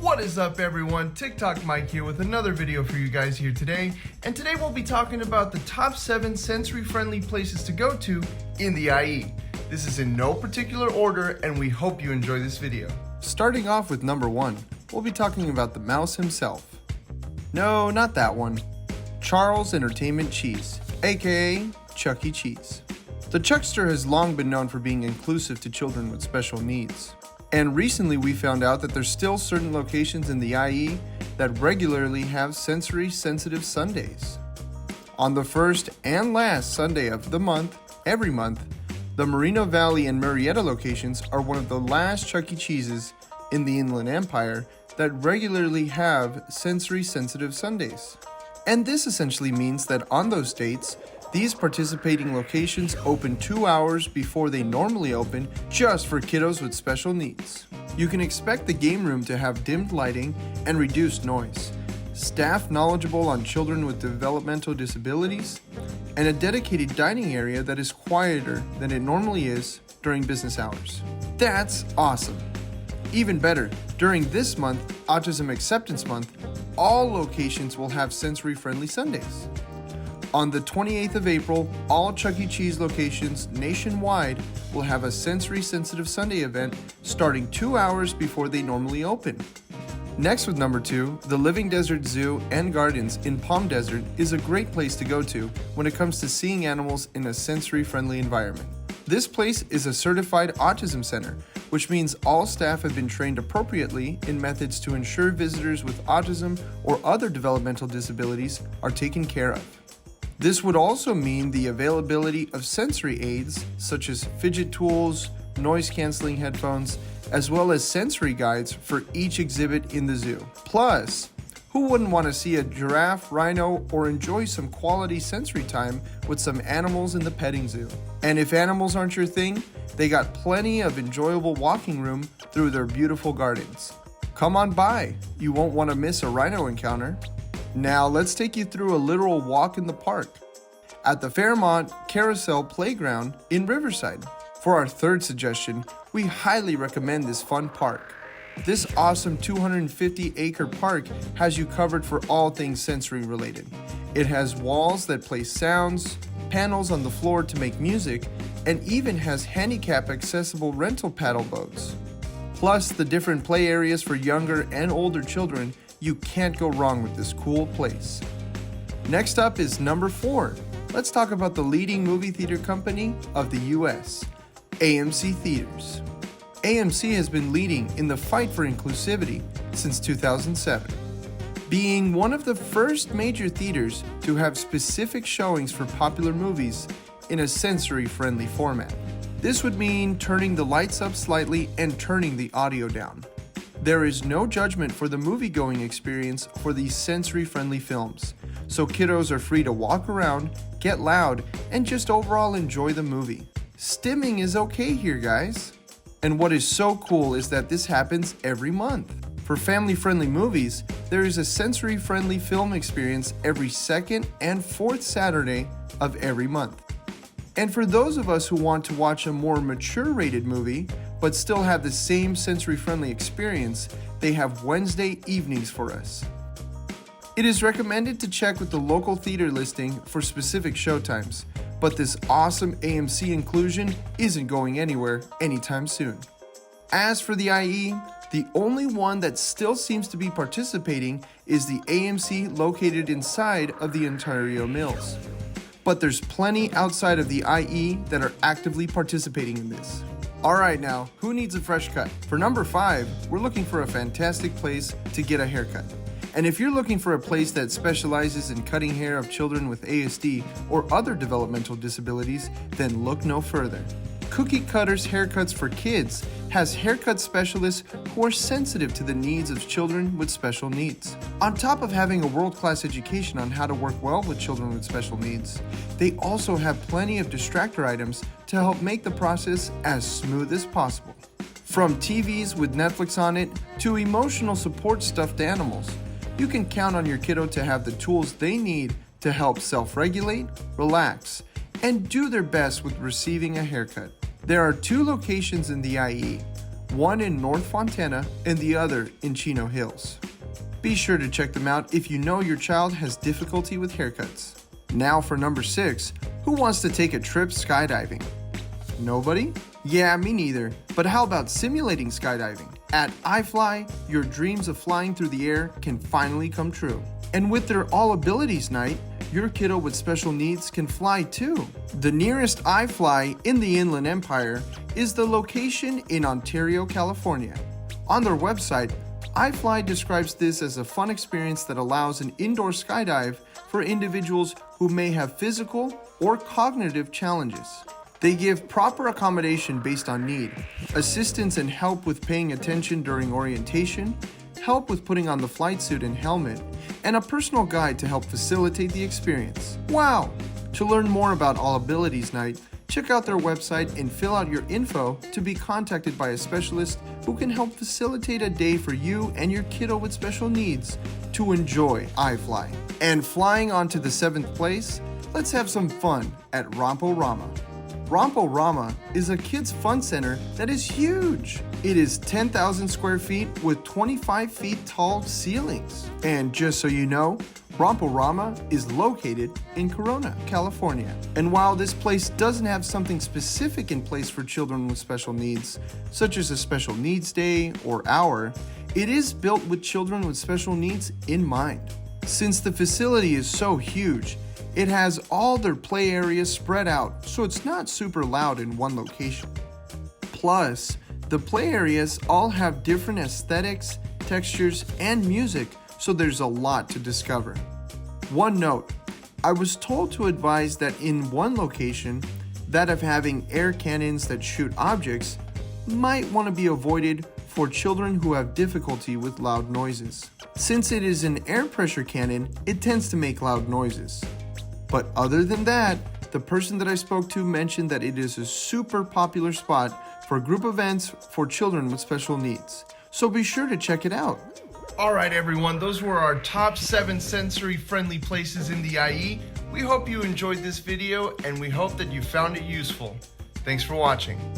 What is up everyone, TikTok Mike here with another video for you guys here today, and today we'll be talking about the top 7 sensory-friendly places to go to in the IE. This is in no particular order and we hope you enjoy this video. Starting off with number 1, we'll be talking about the mouse himself. No, not that one. Charles Entertainment Cheese, aka ChuckECheese. The Chuckster has long been known for being inclusive to children with special needs. And recently we found out that there's still certain locations in the IE that regularly have sensory sensitive Sundays. On the first and last Sunday of the month, every month, the Moreno Valley and Murrieta locations are one of the last ChuckECheeses in the Inland Empire that regularly have sensory sensitive Sundays. And this essentially means that on those dates, these participating locations open 2 hours before they normally open just for kiddos with special needs. You can expect the game room to have dimmed lighting and reduced noise, staff knowledgeable on children with developmental disabilities, and a dedicated dining area that is quieter than it normally is during business hours. That's awesome! Even better, during this month, Autism Acceptance Month, all locations will have sensory-friendly Sundays. On the 28th of April, all ChuckECheese locations nationwide will have a sensory-sensitive Sunday event starting 2 hours before they normally open. Next with number 2, the Living Desert Zoo and Gardens in Palm Desert is a great place to go to when it comes to seeing animals in a sensory-friendly environment. This place is a certified autism center, which means all staff have been trained appropriately in methods to ensure visitors with autism or other developmental disabilities are taken care of. This would also mean the availability of sensory aids such as fidget tools, noise-canceling headphones, as well as sensory guides for each exhibit in the zoo. Plus, who wouldn't want to see a giraffe, rhino, or enjoy some quality sensory time with some animals in the petting zoo? And if animals aren't your thing, they got plenty of enjoyable walking room through their beautiful gardens. Come on by, you won't want to miss a rhino encounter. Now let's take you through a literal walk in the park at the Fairmont Carousel Playground in Riverside. For our third suggestion, we highly recommend this fun park. This awesome 250-acre park has you covered for all things sensory related. It has walls that play sounds, panels on the floor to make music, and even has handicap accessible rental paddle boats. Plus the different play areas for younger and older children. You can't go wrong with this cool place. Next up is number 4. Let's talk about the leading movie theater company of the US, AMC Theaters. AMC has been leading in the fight for inclusivity since 2007, being one of the first major theaters to have specific showings for popular movies in a sensory-friendly format. This would mean turning the lights up slightly and turning the audio down. There is no judgment for the movie-going experience for these sensory-friendly films, so kiddos are free to walk around, get loud, and just overall enjoy the movie. Stimming is okay here, guys. And what is so cool is that this happens every month. For family-friendly movies, there is a sensory-friendly film experience every second and fourth Saturday of every month. And for those of us who want to watch a more mature-rated movie, but still have the same sensory-friendly experience, they have Wednesday evenings for us. It is recommended to check with the local theater listing for specific showtimes, but this awesome AMC inclusion isn't going anywhere anytime soon. As for the IE, the only one that still seems to be participating is the AMC located inside of the Ontario Mills. But there's plenty outside of the IE that are actively participating in this. Alright now, who needs a fresh cut? For number 5, we're looking for a fantastic place to get a haircut. And if you're looking for a place that specializes in cutting hair of children with ASD or other developmental disabilities, then look no further. Cookie Cutters Haircuts for Kids has haircut specialists who are sensitive to the needs of children with special needs. On top of having a world-class education on how to work well with children with special needs, they also have plenty of distractor items to help make the process as smooth as possible. From TVs with Netflix on it to emotional support stuffed animals, you can count on your kiddo to have the tools they need to help self-regulate, relax, and do their best with receiving a haircut. There are 2 locations in the IE, one in North Fontana and the other in Chino Hills. Be sure to check them out if you know your child has difficulty with haircuts. Now for number 6, who wants to take a trip skydiving? Nobody? Yeah, me neither. But how about simulating skydiving? At iFly, your dreams of flying through the air can finally come true. And with their All Abilities Night, your kiddo with special needs can fly too. The nearest iFly in the Inland Empire is the location in Ontario, California. On their website, iFly describes this as a fun experience that allows an indoor skydive for individuals who may have physical or cognitive challenges. They give proper accommodation based on need, assistance and help with paying attention during orientation, help with putting on the flight suit and helmet, and a personal guide to help facilitate the experience. Wow! To learn more about All Abilities Night, check out their website and fill out your info to be contacted by a specialist who can help facilitate a day for you and your kiddo with special needs to enjoy iFly. And flying on to the 7th place, let's have some fun at Romma. Romma is a kids' fun center that is huge. It is 10,000 square feet with 25 feet tall ceilings. And just so you know, Romma is located in Corona, California. And while this place doesn't have something specific in place for children with special needs, such as a special needs day or hour, it is built with children with special needs in mind. Since the facility is so huge, it has all their play areas spread out, so it's not super loud in one location. Plus, the play areas all have different aesthetics, textures, and music, so there's a lot to discover. One note, I was told to advise that in one location, that of having air cannons that shoot objects might want to be avoided for children who have difficulty with loud noises. Since it is an air pressure cannon, it tends to make loud noises. But other than that, the person that I spoke to mentioned that it is a super popular spot for group events for children with special needs. So be sure to check it out. Alright everyone, those were our top 7 sensory friendly places in the IE. We hope you enjoyed this video and we hope that you found it useful. Thanks for watching.